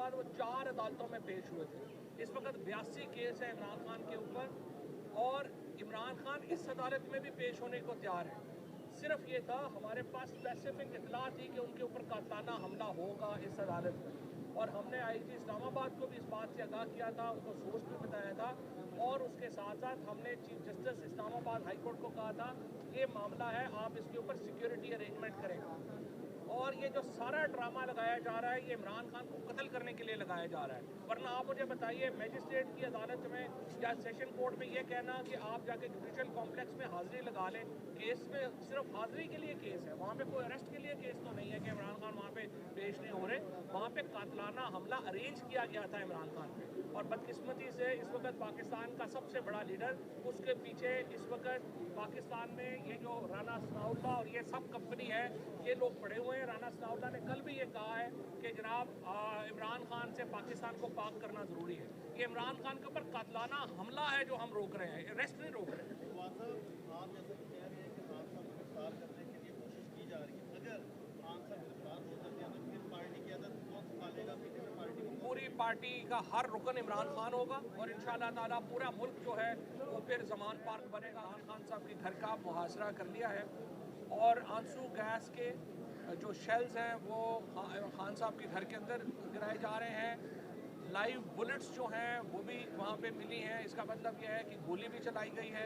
बाद वो 4 अदालतों में पेश हुए थे। इस वक्त 82 केस है इमरान खान के ऊपर, और इमरान खान इस अदालत में भी पेश होने को तैयार है। सिर्फ ये था, हमारे पास स्पेसिफिक इतला थी कि उनके ऊपर कातलाना हमला होगा इस अदालत में, और हमने आईजी इस्लामाबाद को भी इस बात से आगाह किया था, उनको सोर्स भी बताया था, और उसके साथ साथ हमने chief justice Islamabad high court को कहा था ये मामला है, आप इसके ऊपर सिक्योरिटी अरेंजमेंट करें। और ये जो सारा ड्रामा लगाया जा रहा है ये इमरान खान को कत्ल करने के लिए लगाया जा रहा है। वरना आप मुझे बताइए, मैजिस्ट्रेट की अदालत में या सेशन कोर्ट में ये कहना कि आप जाके जुडिशल कॉम्प्लेक्स में हाजिरी लगा लें, केस में सिर्फ हाजिरी के लिए केस है, वहाँ पे कोई अरेस्ट के लिए केस तो नहीं है कि इमरान खान वहाँ पे पेश नहीं हो रहे। वहाँ पे कातलाना हमला अरेंज किया गया था इमरान खान पे, और बदकिस्मती से इस वक्त पाकिस्तान का सबसे बड़ा लीडर, उसके पीछे इस वक्त पाकिस्तान में ये जो राना सनाउल्लाह और ये सब कंपनी है, ये लोग पड़े हुए हैं। राना सनाउल्लाह ने कल भी ये कहा है कि जनाब इमरान खान से पाकिस्तान को पाक करना ज़रूरी है। ये इमरान खान के ऊपर कातलाना हमला है जो हम रोक रहे हैं, अरेस्ट नहीं रोक रहे हैं। आप जैसे कह रहे हैं कि खान साहब को गिरफ्तार करने के लिए कोशिश की जा रही है, अगर खान साहब गिरफ्तार हो जाते हैं तो फिर पार्टी की आदत कौन संभालेगा? पार्टी पूरी पार्टी का हर रुकन इमरान खान होगा, और इंशाअल्लाह ताला पूरा मुल्क जो है वो फिर जमान पार्क बनेगा। इमरान खान साहब के घर का मुहासरा कर लिया है, और आंसू गैस के जो शेल्स हैं वो खान साहब के घर के अंदर गिराए जा रहे हैं। लाइव बुलेट्स जो हैं वो भी वहाँ पे मिली हैं। इसका मतलब यह है कि गोली भी चलाई गई है,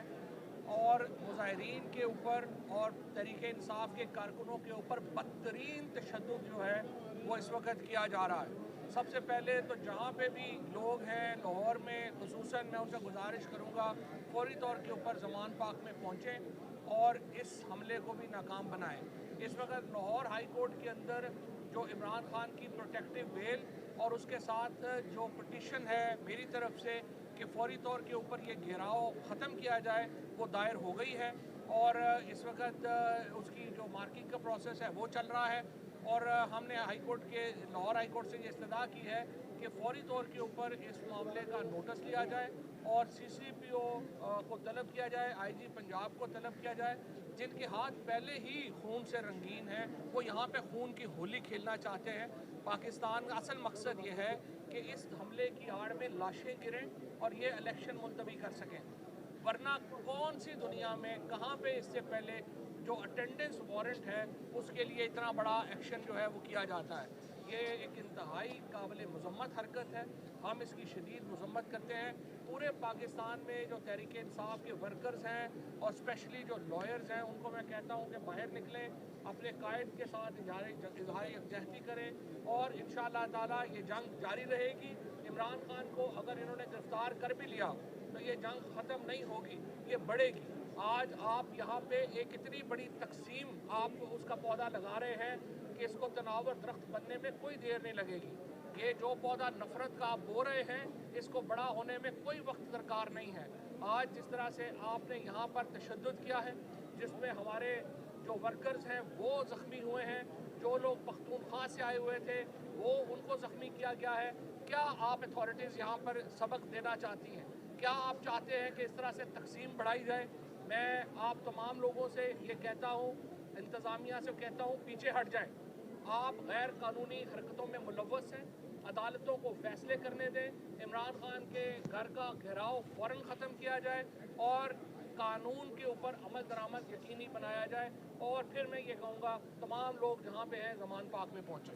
और मुजाहिरीन के ऊपर और तहरीक इंसाफ के कारकुनों के ऊपर बदतरीन तशद्दुद जो है वो इस वक्त किया जा रहा है। सबसे पहले तो जहाँ पे भी लोग हैं लाहौर में खुसूसन, मैं उनसे गुजारिश करूँगा फौरी तौर के ऊपर ज़मान पाक में पहुँचें और इस हमले को भी नाकाम बनाएं। इस वक्त लाहौर हाई कोर्ट के अंदर जो इमरान खान की प्रोटेक्टिव बेल और उसके साथ जो पिटीशन है मेरी तरफ से कि फौरी तौर के ऊपर ये घेराव ख़त्म किया जाए, वो दायर हो गई है, और इस वक्त उसकी जो मार्किंग का प्रोसेस है वो चल रहा है। और हमने हाई कोर्ट के लाहौर हाई कोर्ट से ये इस्तदा की है कि फौरी तौर के ऊपर इस मामले का नोटिस लिया जाए, और CCPO को तलब किया जाए, IG पंजाब को तलब किया जाए, जिनके हाथ पहले ही खून से रंगीन हैं, वो यहाँ पे खून की होली खेलना चाहते हैं। पाकिस्तान का असल मकसद ये है कि इस हमले की आड़ में लाशें गिरें और ये इलेक्शन मुलतवी कर सकें। वरना कौन सी दुनिया में कहाँ पे इससे पहले जो अटेंडेंस वारंट है उसके लिए इतना बड़ा एक्शन जो है वो किया जाता है। ये एक इंतहाई काबिल मज़म्मत हरकत है, हम इसकी शदीद मज़म्मत करते हैं। पूरे पाकिस्तान में जो तहरीक इंसाफ के वर्कर्स हैं और स्पेशली जो लॉयर्स हैं, उनको मैं कहता हूँ कि बाहर निकलें, अपने कायद के साथ इज़हार यकजहती करें, और इंशाअल्लाह ताला ये जंग जारी रहेगी। इमरान खान को अगर इन्होंने गिरफ़्तार कर भी लिया तो ये जंग ख़त्म नहीं होगी, ये बढ़ेगी। आज आप यहाँ पे एक इतनी बड़ी तकसीम आप उसका पौधा लगा रहे हैं कि इसको तनावर दरख्त बनने में कोई देर नहीं लगेगी। ये जो पौधा नफ़रत का आप बो रहे हैं, इसको बड़ा होने में कोई वक्त दरकार नहीं है। आज जिस तरह से आपने यहाँ पर तशद्दुद किया है, जिसमें हमारे जो वर्कर्स हैं वो ज़ख्मी हुए हैं, जो लोग पख्तूनख्वा से आए हुए थे वो उनको ज़ख्मी किया गया है, क्या आप अथॉरिटीज़ यहाँ पर सबक देना चाहती हैं? क्या आप चाहते हैं कि इस तरह से तकसीम बढ़ाई जाए? मैं आप तमाम लोगों से ये कहता हूँ, इंतज़ामिया से कहता हूँ, पीछे हट जाएं। आप गैर कानूनी हरकतों में मुलव्वस हैं, अदालतों को फैसले करने दें। इमरान खान के घर का घेराव फ़ौरन ख़त्म किया जाए और कानून के ऊपर अमल दरामद यकीनी बनाया जाए, और फिर मैं ये कहूँगा तमाम लोग जहाँ पे हैं ज़मान पाक में पहुँचें।